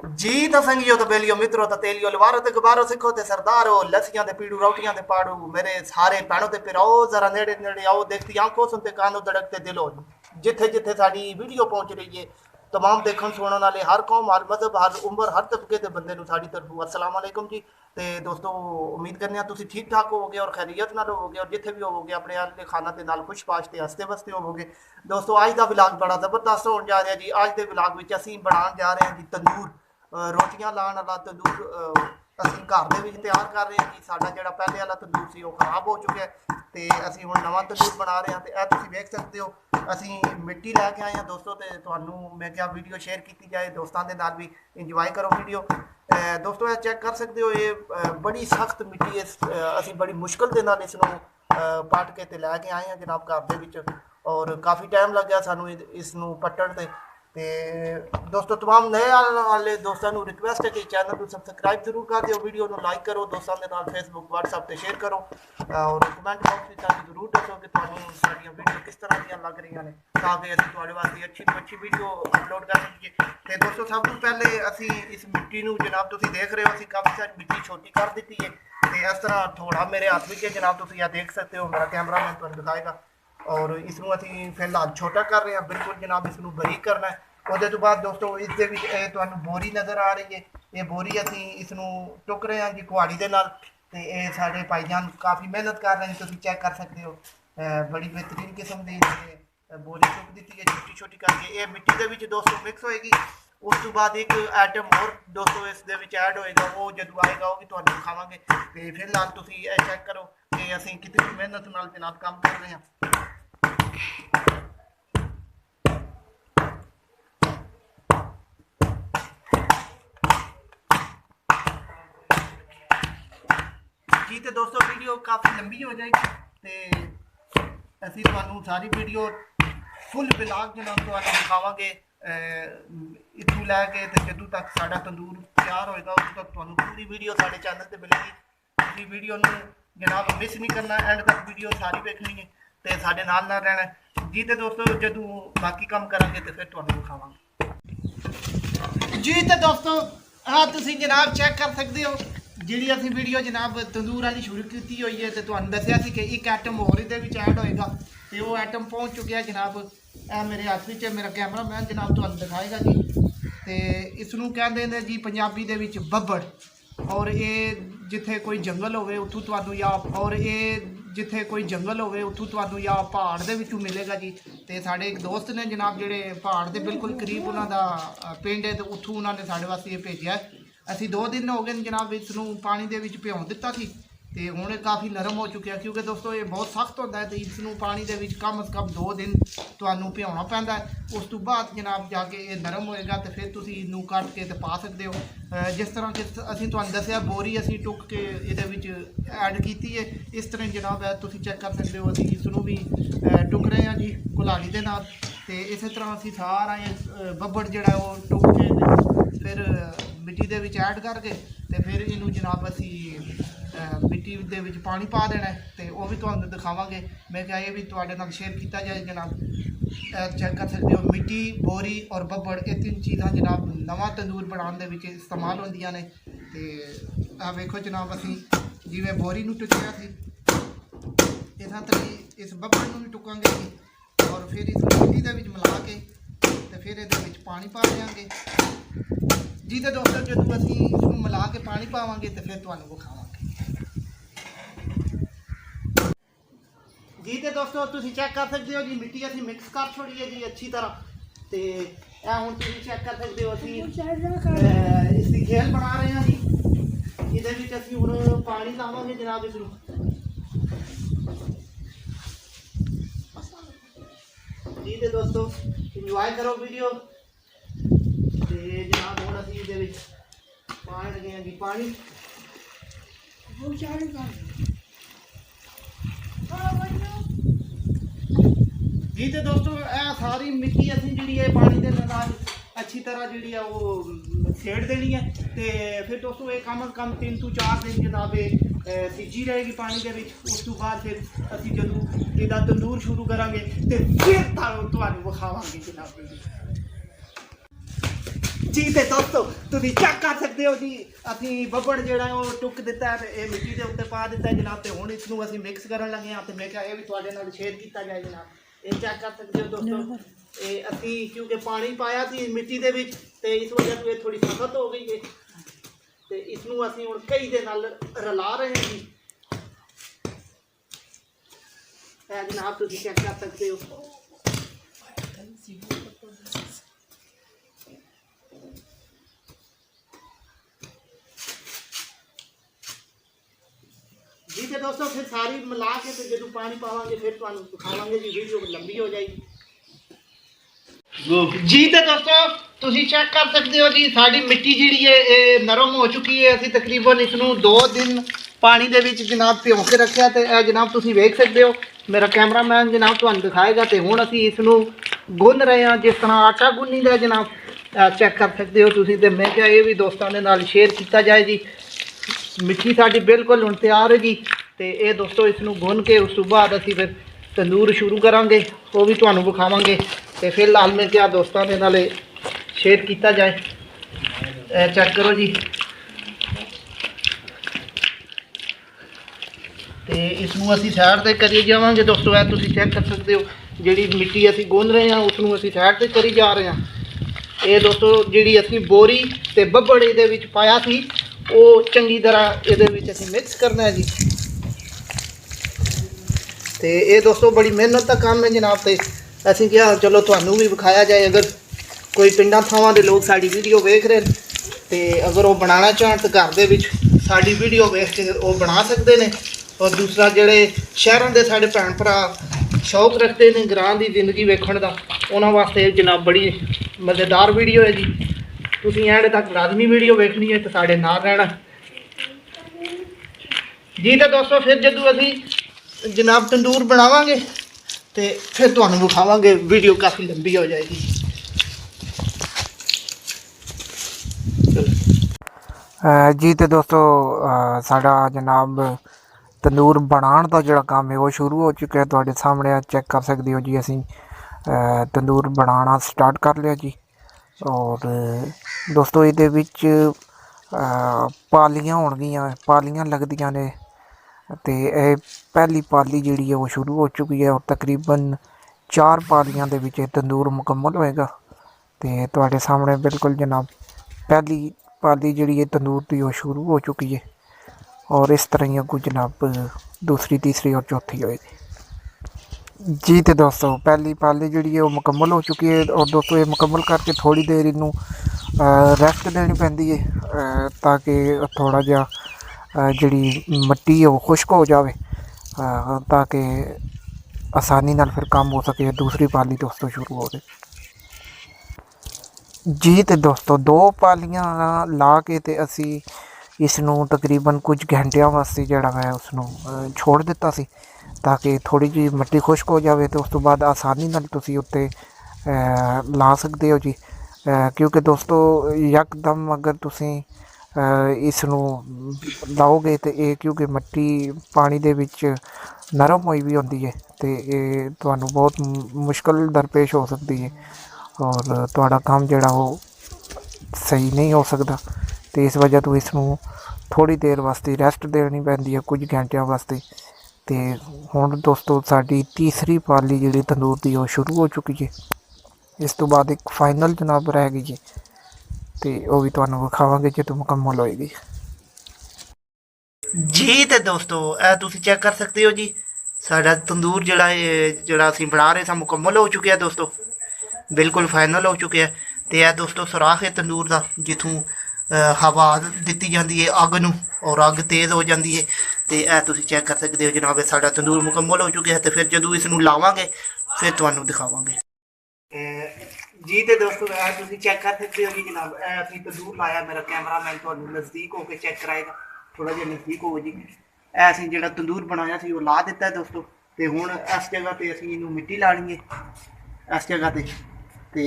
जी तो संगियो तो बेलियो मित्रों तो तेलियो लवारो ते गुबारो सिखो ते सरदारो लसियां ते पीड़ू रोटियां ते पाड़ू मेरे सारे भैनों ते पिराओ जरा नेड़े नेड़े आओ देखती आंखों सुनते कानों धड़कते दिलो जिथे जिथे साडी वीडियो पहुंच रही है तमाम देखण सुनने वाले हर कौम हर मजहब हर उम्र हर तबके के बंदे नु साडी तरफों अस्सलाम वालेकुम जी। ते दोस्तों उम्मीद करने आ तुसी ठीक ठाक होवोगे और खैरियत नाल होवोगे और जिथे भी होवोगे अपने अहले खाना ते नाल खुश पाश ते हसते बसते होवोगे। दोस्तों अज दा व्लॉग बड़ा जबरदस्त होने जा रहा जी। अज दे व्लॉग विच असीं बनाउण जा रहे हैं जी तंदूर रोटियां लाने वाला तंदूर ਅਸੀਂ ਘਰ ਦੇ ਵਿੱਚ ਤਿਆਰ ਕਰ ਰਹੇ ਹਾਂ ਕਿ ਸਾਡਾ ਜਿਹੜਾ ਪਹਿਲੇ ਵਾਲਾ ਤੰਦੂਰ ਸੀ ਉਹ ਖਰਾਬ ਹੋ ਚੁੱਕਿਆ ਤੇ ਅਸੀਂ ਹੁਣ ਨਵਾਂ ਤੰਦੂਰ ਬਣਾ ਰਹੇ ਹਾਂ। ਤੇ ਇਹ ਤੁਸੀਂ ਵੇਖ ਸਕਦੇ ਹੋ ਅਸੀਂ ਮਿੱਟੀ ਲੈ ਕੇ ਆਏ ਹਾਂ ਦੋਸਤੋ ਤੇ ਤੁਹਾਨੂੰ ਮੈਂ ਕਿਹਾ ਵੀਡੀਓ ਸ਼ੇਅਰ ਕੀਤੀ ਜਾਏ ਦੋਸਤਾਂ ਦੇ ਨਾਲ ਵੀ ਇੰਜੋਏ ਕਰੋ ਵੀਡੀਓ। ਦੋਸਤੋ ਇਹ ਚੈੱਕ ਕਰ ਸਕਦੇ ਹੋ ਇਹ ਬੜੀ ਸਖਤ ਮਿੱਟੀ ਹੈ। ਅਸੀਂ ਬੜੀ ਮੁਸ਼ਕਲ ਦੇ ਨਾਲ ਇਸ ਨੂੰ ਪੱਟ ਕੇ ਤੇ ਲੈ ਕੇ ਆਏ ਹਾਂ ਜਨਾਬ ਘਰ ਦੇ ਵਿੱਚ ਔਰ ਕਾਫੀ ਟਾਈਮ ਲੱਗਿਆ ਸਾਨੂੰ ਇਸ ਨੂੰ ਪੱਟਣ ਤੇ। ਤੇ ਦੋਸਤੋ तमाम नए आने वाले दोस्तों को रिक्वेस्ट है कि चैनल को सब्सक्राइब जरूर कर दियो वीडियो को लाइक करो दोस्तों के नाल फेसबुक व्हाट्सएप पे शेयर करो और कमेंट बॉक्स में जरूर दसो कि तुहानू साडियां वीडियो किस तरह दी लग रही ने ताकि असीं तुहाडे वास्ते अच्छी तो अच्छी वीडियो अपलोड कर सकीए। ते दोस्तों सब तो पहले असीं इस मिट्टी नू जनाब तुसीं देख रहे हो असीं काफ़ी सारी मिट्टी छोटी कर दी है ते इस तरह थोड़ा मेरे हाथ में जनाब तुसीं यह देख सकते हो मेरा कैमरामैन तुहानू दिखाएगा और इसनू असीं फिलहाल छोटा कर रहे हैं बिल्कुल जनाब इसनू बरीक करना है। ਉਹਦੇ ਤੋਂ ਬਾਅਦ ਦੋਸਤੋ ਇਸ ਦੇ ਵਿੱਚ ਇਹ ਤੁਹਾਨੂੰ ਬੋਰੀ ਨਜ਼ਰ ਆ ਰਹੀ ਹੈ ਇਹ ਬੋਰੀ ਅਸੀਂ ਇਸ ਨੂੰ ਟੁੱਕ ਰਹੇ ਹਾਂ ਜੀ ਕੁਹਾੜੀ ਦੇ ਨਾਲ ਤੇ ਇਹ ਸਾਡੇ ਭਾਈਜਾਨ ਕਾਫੀ ਮਿਹਨਤ ਕਰ ਰਹੇ ਨੇ ਤੁਸੀਂ ਚੈੱਕ ਕਰ ਸਕਦੇ ਹੋ ਬੜੀ ਬਿਹਤਰੀਨ ਕਿਸਮ ਦੀ ਬੋਰੀ ਟੁੱਕ ਦਿੱਤੀ ਹੈ ਛੋਟੀ ਛੋਟੀ ਕਰਕੇ ਇਹ ਮਿੱਟੀ ਦੇ ਵਿੱਚ ਦੋਸਤੋ ਮਿਕਸ ਹੋਏਗੀ। ਉਸ ਤੋਂ ਬਾਅਦ ਇੱਕ ਆਈਟਮ ਹੋਰ ਦੋਸਤੋ ਇਸ ਦੇ ਵਿੱਚ ਐਡ ਹੋਏਗਾ ਉਹ ਜਦੋਂ ਆਏਗਾ ਉਹ ਵੀ ਤੁਹਾਨੂੰ ਦਿਖਾਵਾਂਗੇ। ਤੇ ਫਿਲਹਾਲ ਤੁਸੀਂ ਇਹ ਚੈੱਕ ਕਰੋ ਕਿ ਅਸੀਂ ਕਿੰਨੀ ਮਿਹਨਤ ਨਾਲ ਜਨਾਬ ਕੰਮ ਕਰ ਰਹੇ ਹਾਂ। जी तो दोस्तों वीडियो काफ़ी लंबी हो जाएगी तो असी तुहानू सारी वीडियो फुल ब्लॉग जनाब तुहानू दिखावांगे इत्थों लैके तो जदों तक साडा तंदूर तैयार होएगा उदों तक तुहानू पूरी वीडियो साडे चैनल ते मिलेगी। तुसीं वीडियो नू जनाब मिस नहीं करना एंड तक वीडियो सारी देखनी है तो साडे नाल रहना जी। तो दोस्तों जदों बाकी काम करांगे तो फिर तुहानू दिखावांगे जी। तो दोस्तों हाँ तुसीं जनाब चेक कर सकते हो ਜਿਹੜੀ ਅਸੀਂ ਵੀਡੀਓ ਜਨਾਬ ਤੰਦੂਰ ਵਾਲੀ ਸ਼ੁਰੂ ਕੀਤੀ ਹੋਈ ਹੈ ਤੇ ਤੁਹਾਨੂੰ ਦੱਸਿਆ ਸੀ ਕਿ ਇੱਕ ਆਈਟਮ ਹੋਰ ਇਹਦੇ ਵਿੱਚ ਐਡ ਹੋਏਗਾ ਤੇ ਉਹ ਆਈਟਮ ਪਹੁੰਚ ਚੁੱਕਿਆ ਜਨਾਬ। ਇਹ ਮੇਰੇ ਹੱਥ ਵਿੱਚ ਮੇਰਾ ਕੈਮਰਾਮੈਨ ਜਨਾਬ ਤੁਹਾਨੂੰ ਦਿਖਾਏਗਾ ਜੀ। ਤੇ ਇਸ ਨੂੰ ਕਹਿੰਦੇ ਨੇ ਜੀ ਪੰਜਾਬੀ ਦੇ ਵਿੱਚ ਬੱਬੜ ਔਰ ਇਹ ਜਿੱਥੇ ਕੋਈ ਜੰਗਲ ਹੋਵੇ ਉੱਥੋਂ ਤੁਹਾਨੂੰ ਜਾਂ ਔਰ ਇਹ ਜਿੱਥੇ ਕੋਈ ਜੰਗਲ ਹੋਵੇ ਉੱਥੋਂ ਤੁਹਾਨੂੰ ਜਾਂ ਪਹਾੜ ਦੇ ਵਿੱਚੋਂ ਮਿਲੇਗਾ ਜੀ। ਤੇ ਸਾਡੇ ਇੱਕ ਦੋਸਤ ਨੇ ਜਨਾਬ ਜਿਹੜੇ ਪਹਾੜ ਦੇ ਬਿਲਕੁਲ ਕਰੀਬ ਉਹਨਾਂ ਦਾ ਪਿੰਡ ਹੈ ਤੇ ਉੱਥੋਂ ਉਹਨਾਂ ਨੇ ਸਾਡੇ ਵਾਸਤੇ ਇਹ ਭੇਜਿਆ। ਅਸੀਂ 2 ਦਿਨ ਹੋ ਗਏ ਜਨਾਬ ਇਸ ਨੂੰ ਪਾਣੀ ਦੇ ਵਿੱਚ ਭਿਉਂ ਦਿੱਤਾ ਸੀ ਤੇ ਹੁਣ ਇਹ ਕਾਫੀ ਨਰਮ ਹੋ ਚੁੱਕਿਆ ਕਿਉਂਕਿ ਦੋਸਤੋ ਇਹ ਬਹੁਤ ਸਖਤ ਹੁੰਦਾ ਹੈ ਤੇ ਇਸ ਨੂੰ ਪਾਣੀ ਦੇ ਵਿੱਚ ਕਮ ਸੇ ਕਮ 2 ਦਿਨ ਤੁਹਾਨੂੰ ਭਿਉਣਾ ਪੈਂਦਾ ਹੈ। ਉਸ ਤੋਂ ਬਾਅਦ ਜਨਾਬ ਜਾ ਕੇ ਇਹ ਨਰਮ ਹੋਏਗਾ ਤੇ ਫਿਰ ਤੁਸੀਂ ਇਹਨੂੰ ਕੱਟ ਕੇ ਤੇ ਪਾ ਸਕਦੇ ਹੋ। ਜਿਸ ਤਰ੍ਹਾਂ ਕਿ ਅਸੀਂ ਤੁਹਾਨੂੰ ਦੱਸਿਆ ਬੋਰੀ ਅਸੀਂ ਟੁੱਕ ਕੇ ਇਹਦੇ ਵਿੱਚ ਐਡ ਕੀਤੀ ਹੈ ਇਸ ਤਰ੍ਹਾਂ ਜਨਾਬ ਹੈ ਤੁਸੀਂ ਚੈੱਕ ਕਰ ਸਕਦੇ ਹੋ। ਅਸੀਂ ਇਸ ਨੂੰ ਵੀ ਟੁੱਕ ਰਹੇ ਹਾਂ ਜੀ ਕੁਲਾੜੀ ਦੇ ਨਾਲ ਤੇ ਇਸੇ ਤਰ੍ਹਾਂ ਅਸੀਂ ਸਾਰਾ ਇਹ ਬੱਬੜ ਜਿਹੜਾ ਉਹ ਟੁੱਕ ਕੇ ਫਿਰ ਮਿੱਟੀ ਦੇ ਵਿੱਚ ਐਡ ਕਰਕੇ ਤੇ ਫਿਰ ਇਹਨੂੰ ਜਨਾਬ ਅਸੀਂ ਮਿੱਟੀ ਦੇ ਵਿੱਚ ਪਾਣੀ ਪਾ ਦੇਣਾ ਤੇ ਉਹ ਵੀ ਤੁਹਾਨੂੰ ਦਿਖਾਵਾਂਗੇ। ਮੈਂ ਕਿਹਾ ਇਹ ਵੀ ਤੁਹਾਡੇ ਨਾਲ ਸ਼ੇਅਰ ਕੀਤਾ ਜਾਏ ਜਨਾਬ। ਚੈੱਕ ਕਰ ਸਕਦੇ ਹੋ ਮਿੱਟੀ ਬੋਰੀ ਔਰ ਬੱਬੜ ਇਹ 3 ਚੀਜ਼ਾਂ ਜਨਾਬ ਨਵਾਂ ਤੰਦੂਰ ਬਣਾਉਣ ਦੇ ਵਿੱਚ ਇਸਤੇਮਾਲ ਹੁੰਦੀਆਂ ਨੇ। ਤੇ ਆ ਵੇਖੋ ਜਨਾਬ ਅਸੀਂ ਜਿਵੇਂ ਬੋਰੀ ਨੂੰ ਟੁੱਕਿਆ ਸੀ ਇਸਾਂ ਤਰ੍ਹਾਂ ਇਸ ਬੱਬੜ ਨੂੰ ਵੀ ਟੁਕਾਂਗੇ ਜੀ ਔਰ ਫਿਰ ਇਸ ਮਿੱਟੀ ਦੇ ਵਿੱਚ ਮਿਲਾ ਕੇ ਤੇ ਫਿਰ ਇਹਦੇ ਵਿੱਚ ਪਾਣੀ ਪਾ ਦਿਆਂਗੇ जी। तो दोस्तों जो असीं इसनूं मिला के पानी पावांगे तो फिर तुहानूं विखावांगे जी। तो दोस्तों तुसीं चेक कर सकते हो जी मिट्टी असीं मिक्स कर छोड़ी है जी अच्छी तरह ते हुण तुसीं चेक कर सकते हो असीं इसकी खेल बना रहे हैं जी। इहदे विच असीं हुण पानी लावांगे जनाब इसनूं जी। तो दोस्तों इंजॉय करो वीडियो जनाब हम अभी ये पाने लगे हैं जी पानी जी। तो दोस्तों सारी मिट्टी असी जी पानी के नाल अच्छी तरह जी वो सेड़ देनी है तो फिर दोस्तों ये कम अज कम 3 ਤੋਂ 4 दिन जनाब सिजी रहेगी पानी के उस तो बाद फिर असी जो इसका तंदूर शुरू करांगे तो फिर तुहानूं विखावांगे जनाब। जी तो दोस्तों तुम चेक कर सकते हो जी अभी बब्बड़ जो टुक दिता है ये मिट्टी के उत्ते पा दिता है जनाब तो हूँ इसनों असीं मिक्स करन लगे हाँ तो मैं क्या ये भी तुहाडे नाल शेयर किया जाए जनाब ये चेक कर सकते हो दोस्तों ये असीं क्योंकि पानी पाया थी मिट्टी दे विच ते इस वजह से थोड़ी सख्त हो गई है तो इसनों असीं हुण कई दे नाल रला रहे हैं जी जनाब तुम चेक कर सकते हो जी तो दोस्तों फिर सारी मिला के तो जो पानी पावांगे फिर तुहानूं दिखावांगे जी वीडियो लंबी हो जाएगी जी तो दोस्तों तुसी चेक कर सकते हो जी साड़ी मिट्टी जी है नरम हो चुकी है असी तकरीबन इसनों 2 दिन पानी दे विच जनाब भिगो के रखा तो जनाब तुसी वेख सकते हो मेरा कैमरामैन जनाब तुहानूं दिखाएगा तो हुण असी इसनों गुन रहे हैं जिस तरह आटा गुन्नीदा जनाब चेक कर सकते हो तुसी ते मैं क्या ये भी दोस्तों के नाल शेयर किया जाए जी मिट्टी साड़ी बिल्कुल हुण तैयार है जी तो ये दोस्तों इसनों गुन के उस तो बाद असी फिर तंदूर शुरू करांगे वो भी तुहानूं विखावांगे तो फिलहाल मैं क्या दोस्तों के नाल शेयर किया जाए चेक करो जी तो इसनों असी साइड से करी जावांगे दोस्तों है तुसीं चेक कर सकते हो जी मिट्टी असी गुन रहे हैं उसनों असी साइड से करी जा रहे हैं ये दोस्तों जी असी बोरी ते बब्बड़ इहदे विच पाया सी वो चंगी तरह ये मिक्स करना है जी तो ये दोस्तों बड़ी मेहनत का काम है जनाब तो असीं क्या चलो तुहानूं भी विखाया जाए अगर कोई पिंडां थावां दे लोग साडी वीडियो वेख रहे हैं तो अगर वो बनाना चाहन तो घर दे विच साडी वीडियो वेख के वो बना सकते हैं और दूसरा जिहड़े शहरों के साडे भैन भरा शौक रखते हैं ग्रां की जिंदगी वेखण दा उन्हां वास्ते जनाब बड़ी मज़ेदार वीडियो है जी तुसीं एंड तक लाजमी वीडियो वेखनी है तो साढ़े नाल रहना जी तो दोस्तों फिर जदों असीं जनाब तंदूर बनावांगे तो फिर तुहानूं विखावांगे वीडियो काफ़ी लंबी हो जाएगी जी तो दोस्तों साडा जनाब तंदूर बनाने का जोड़ा काम है वो शुरू हो चुका है तुहाडे सामने चेक कर सकते हो जी असीं तंदूर बनाना स्टार्ट कर लिया जी और दोस्तों ये पालियां होणगियां पालियां लगदियां ने तो यह पहली पाली जी है वो शुरू हो चुकी है और तकरीबन 4 पालियां दे विच तंदूर मुकम्मल होएगा तो तुहाडे सामने बिल्कुल जनाब पहली पाली जी है तंदूर की वो शुरू हो चुकी है और इस तरह ही अगू जनाब दूसरी तीसरी और चौथी होएगी जी तो दोस्तों पहली पाली जी है वो मुकम्मल हो चुकी है और दोस्तों ये मुकम्मल करके थोड़ी देर इनू रेस्ट देनी पैंदी है ताकि थोड़ा जिहा जी मिट्टी है वो खुश्क हो जाए ताकि आसानी नाल फिर काम हो सके दूसरी पाली दोस्तों शुरू हो गई जी तो दोस्तों 2 पालियां ला के ते असी इसनू तकरीबन कुछ घंटिया वास्ते जड़ा मैं उसनू छोड़ दिता सी ताकि थोड़ी जी मिट्टी खुश्क हो जाए तो उस तो बाद आसानी नाल तुसी उत्ते ला सकते हो जी क्योंकि दोस्तों यकदम अगर तुसी इसनू लाओगे तो ये क्योंकि मिट्टी पानी दे विच नरम हुई भी होंदी है तो ये तुहानू बहुत मुश्किल दरपेश हो सकती है और तुहाडा काम जिहड़ा वो सही नहीं हो सकता तो इस वजह तो इसनू थोड़ी देर वास्ते रेस्ट देनी पैंदी है कुछ घंटिया वास्ते तो हुण दोस्तों साडी तीसरी पाली जिहड़ी तंदूर दी वो शुरू हो चुकी है इस तो बाद एक फाइनल जनाब रह गई है तो वो भी तुहानू विखावांगे जो मुकम्मल होएगी जी तो दोस्तों तुसी चेक कर सकते हो जी साडा तंदूर जिहड़ा असीं बना रहे सा मुकम्मल हो चुका है दोस्तों बिल्कुल फाइनल हो चुके हैं तो यह दोस्तों सुराख है तंदूर का जिथों हवा दी जाती है अग नूं और अग तेज़ हो जाती है तो यह तुसीं चेक कर सकते हो जनाब साडा तंदूर मुकम्मल हो चुका है तो फिर जदों इसनूं लावांगे फिर तुहानूं दिखावांगे जी तो दोस्तों तुसीं चेक कर सकते हो जी जनाब असीं तंदूर लाया मेरा कैमरामैन तुहानूं नज़दीक होकर चेक कराएगा थोड़ा जिहा नज़दीक हो जी असीं जिहड़ा तंदूर बनाया सी वो ला दिता है दोस्तों तो हुण इस जगह पर असीं इहनूं मिट्टी लानी है इस जगह पर तो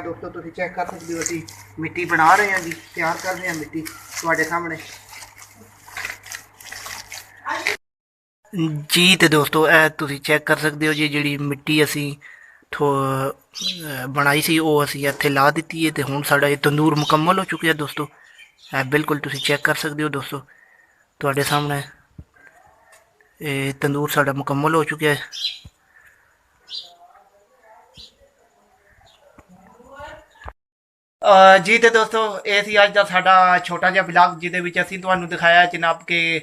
दोस्तों तुसीं चेक कर सकते हो असीं मिट्टी बना रहे हैं जी तैयार कर रहे हैं मिट्टी तुहाडे सामने जी तो दोस्तों तुसीं चेक कर सकते हो जी जिहड़ी मिट्टी असीं ਬਣਾਈ ਸੀ ਉਹ ਅਸੀਂ ਇੱਥੇ ਲਾ ਦਿੱਤੀ ਹੈ ਤੇ ਹੁਣ ਸਾਡਾ ਇਹ ਤੰਦੂਰ ਮੁਕੰਮਲ ਹੋ ਚੁੱਕਿਆ ਦੋਸਤੋ। ਇਹ ਬਿਲਕੁਲ ਤੁਸੀਂ ਚੈੱਕ ਕਰ ਸਕਦੇ ਹੋ ਦੋਸਤੋ, ਤੁਹਾਡੇ ਸਾਹਮਣੇ ਇਹ ਤੰਦੂਰ ਸਾਡਾ ਮੁਕੰਮਲ ਹੋ ਚੁੱਕਿਆ ਹੈ। ਜੀ ਤੇ ਦੋਸਤੋ ਇਹ ਸੀ ਅੱਜ ਦਾ ਸਾਡਾ ਛੋਟਾ ਜਿਹਾ ਵਲੌਗ, ਜਿਹਦੇ ਵਿੱਚ ਅਸੀਂ ਤੁਹਾਨੂੰ ਦਿਖਾਇਆ ਜਨਾਬ ਕਿ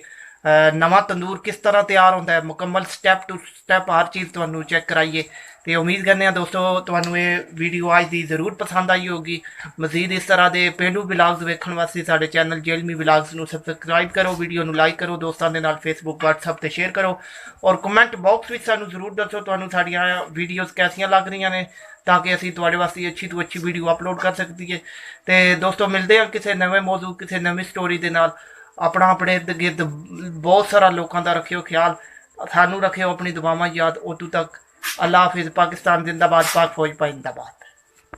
ਨਵਾਂ ਤੰਦੂਰ ਕਿਸ ਤਰ੍ਹਾਂ ਤਿਆਰ ਹੁੰਦਾ ਹੈ, ਮੁਕੰਮਲ ਸਟੈਪ ਟੂ ਸਟੈਪ ਹਰ ਚੀਜ਼ ਤੁਹਾਨੂੰ ਚੈੱਕ ਕਰਾਈਏ। ਤੇ ਉਮੀਦ ਕਰਨੇ ਆ ਦੋਸਤੋ ਤੁਹਾਨੂੰ ਇਹ ਵੀਡੀਓ ਅੱਜ ਦੀ ਜ਼ਰੂਰ ਪਸੰਦ ਆਈ ਹੋਗੀ। ਮਜ਼ੀਦ ਇਸ ਤਰ੍ਹਾਂ ਦੇ ਪੇਂਡੂ ਵਲੌਗਸ ਵੇਖਣ ਵਾਸਤੇ ਸਾਡੇ ਚੈਨਲ ਜੇਲਮੀ ਵਲੌਗਸ ਨੂੰ ਸਬਸਕ੍ਰਾਈਬ ਕਰੋ, ਵੀਡੀਓ ਨੂੰ ਲਾਈਕ ਕਰੋ, ਦੋਸਤਾਂ ਦੇ ਨਾਲ ਫੇਸਬੁੱਕ WhatsApp ਤੇ ਸ਼ੇਅਰ ਕਰੋ ਔਰ ਕਮੈਂਟ ਬਾਕਸ ਵਿੱਚ ਸਾਨੂੰ ਜ਼ਰੂਰ ਦੱਸੋ ਤੁਹਾਨੂੰ ਸਾਡੀਆਂ ਵੀਡੀਓਜ਼ ਕੈਸੀਆਂ ਲੱਗ ਰਹੀਆਂ ਨੇ, ਤਾਂ ਕਿ ਅਸੀਂ ਤੁਹਾਡੇ ਵਾਸਤੇ ਅੱਛੀ ਤੋਂ ਅੱਛੀ ਵੀਡੀਓ ਅਪਲੋਡ ਕਰ ਸਕੀਏ। ਤੇ ਦੋਸਤੋ ਮਿਲਦੇ ਹਾਂ ਕਿਸੇ ਨਵੇਂ ਮੌਜੂ, ਕਿਸੇ ਨਵੀਂ ਸਟੋਰੀ ਦੇ ਨਾਲ। ਆਪਣਾ ਆਪਣੇ ਇਰਦ ਗਿਰਦ ਬਹੁਤ ਸਾਰਾ ਲੋਕਾਂ ਦਾ ਰੱਖਿਓ ਖਿਆਲ, ਸਾਨੂੰ ਰੱਖਿਓ ਆਪਣੀ ਦੁਆਵਾਂ ਯਾਦ। ਉਦੋਂ ਤੱਕ ਅੱਲਾ ਹਾਫਿਜ਼। ਪਾਕਿਸਤਾਨ ਜ਼ਿੰਦਾਬਾਦ, ਪਾਕ ਫੌਜ ਜਿੰਦਾਬਾਦ।